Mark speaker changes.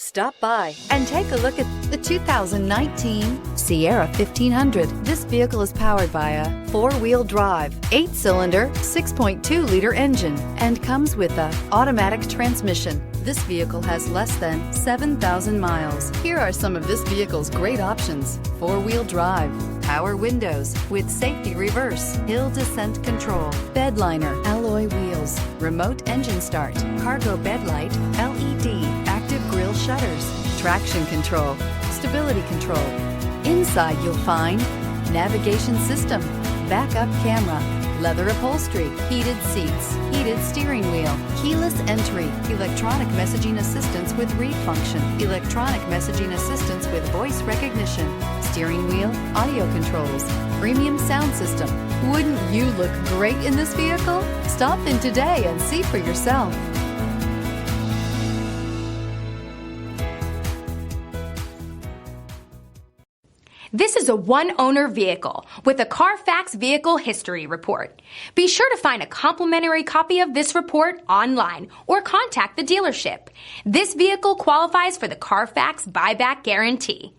Speaker 1: Stop by and take a look at the 2019 Sierra 1500. This vehicle is powered by a four-wheel drive, 8-cylinder, 6.2-liter engine and comes with a automatic transmission. This vehicle has less than 7,000 miles. Here are some of this vehicle's great options: four-wheel drive, power windows with safety reverse, hill descent control, bed liner, alloy wheels, remote engine start, cargo bed light, LED, active grille shutters, traction control, stability control. Inside you'll find navigation system, backup camera, leather upholstery, heated seats, heated steering wheel, keyless entry, electronic messaging assistance with read function, electronic messaging assistance with voice recognition, steering wheel audio controls, premium sound system. Wouldn't you look great in this vehicle? Stop in today and see for yourself.
Speaker 2: This is a one-owner vehicle with a CARFAX Vehicle History Report. Be sure to find a complimentary copy of this report online or contact the dealership. This vehicle qualifies for the CARFAX Buyback Guarantee.